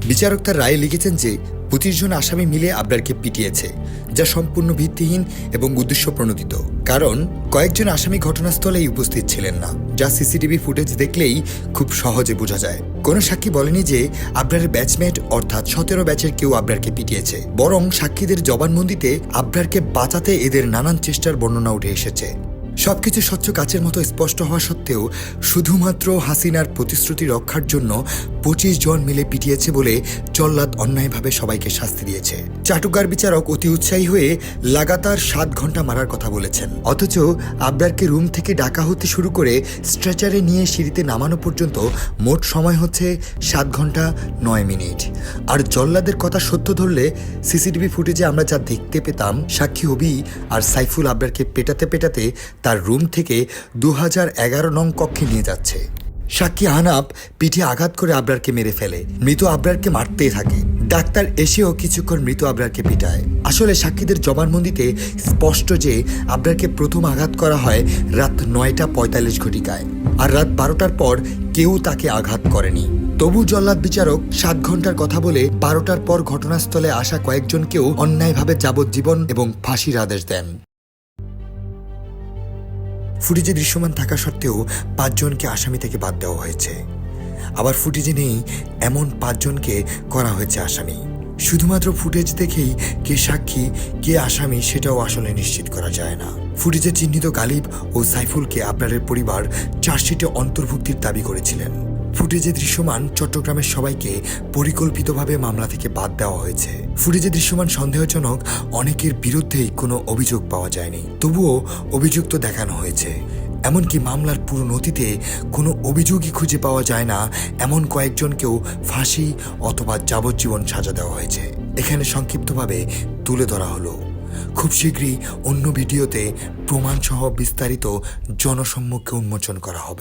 বিচারক তার রায়ে লিখেছেন যে 25 জন আসামি মিলে আবরারকে পিটিয়েছে, যা সম্পূর্ণ ভিত্তিহীন এবং উদ্দেশ্য প্রণোদিত। কারণ কয়েকজন আসামি ঘটনাস্থলেই উপস্থিত ছিলেন না, যা সিসিটিভি ফুটেজ দেখলেই খুব সহজে বোঝা যায়। কোনো সাক্ষী বলেনি যে আবরারের ব্যাচমেট অর্থাৎ 17 ব্যাচের কেউ আবরারকে পিটিয়েছে, বরং সাক্ষীদের জবানবন্দিতে আবরারকে বাঁচাতে এদের নানান চেষ্টার বর্ণনা উঠে এসেছে। সবকিছু স্বচ্ছ কাচের মতো স্পষ্ট হওয়া সত্ত্বেও শুধুমাত্র হাসিনার প্রতিশ্রুতি রক্ষার জন্য 25 জন মিলে পিটিয়েছে বলে জল্লাদ অন্যায়ভাবে সবাইকে শাস্তি দিয়েছে। চাটুকার বিচারক অতি উৎসাহী হয়ে লাগাতার 7 ঘন্টা মারার কথা বলেছেন, অথচ আবরারকে রুম থেকে ডাকা হতে শুরু করে স্ট্রেচারে নিয়ে সিঁড়িতে নামানো পর্যন্ত মোট সময় হচ্ছে 7 ঘন্টা 9 মিনিট। আর জল্লাদের কথা সত্য ধরলে সিসিটিভি ফুটেজে আমরা যা দেখতে পেতাম, সাক্ষী অভি আর সাইফুল আবরারকে পেটাতে পেটাতে তার রুম থেকে 2011 নং কক্ষে নিয়ে যাচ্ছে। সাক্ষী আহনাব পিঠে আঘাত করে আবরারকে মেরে ফেলে, মৃত আবরারকে মারতেই থাকে। ডাক্তার এসেও কিছুক্ষণ মৃত আবরারকে পিটায়। আসলে সাক্ষীদের জবানবন্দিতে স্পষ্ট যে আবরারকে প্রথম আঘাত করা হয় রাত 9:45 ঘটিকায়, আর রাত 12টার পর কেউ তাকে আঘাত করেনি। তবু জল্লাদ বিচারক 7 ঘন্টার কথা বলে 12টার পর ঘটনাস্থলে আসা কয়েকজনকেও অন্যায়ভাবে যাবজ্জীবন এবং ফাঁসির আদেশ দেন। ফুটেজে দৃশ্যমান থাকা সত্ত্বেও 5 জনকে আসামি থেকে বাদ দেওয়া হয়েছে। আবার ফুটেজে নেই এমন 5 জনকে করা হয়েছে আসামি। শুধুমাত্র ফুটেজ দেখেই কে সাক্ষী কে আসামি সেটাও আসলে নিশ্চিত করা যায় না। ফুটেজে চিহ্নিত গালিব ও সাইফুলকে আবরারের পরিবার চার্জশিটে অন্তর্ভুক্তির দাবি করেছিলেন। ফুটেজে দৃশ্যমান চট্টগ্রামের সবাইকে পরিকল্পিতভাবে মামলা থেকে বাদ দেওয়া হয়েছে। ফুটেজে দৃশ্যমান সন্দেহজনক অনেকের বিরুদ্ধেই কোনো অভিযোগ পাওয়া যায়নি, তবুও অভিযুক্ত দেখানো হয়েছে। এমনকি মামলার পুরো নথিতে কোনো অভিযোগই খুঁজে পাওয়া যায় না এমন কয়েকজনকেও ফাঁসি অথবা যাবজ্জীবন সাজা দেওয়া হয়েছে। এখানে সংক্ষিপ্তভাবে তুলে ধরা হলো। খুব শীঘ্রই অন্য ভিডিওতে প্রমাণসহ বিস্তারিত জনসম্মুখে উন্মোচন করা হবে।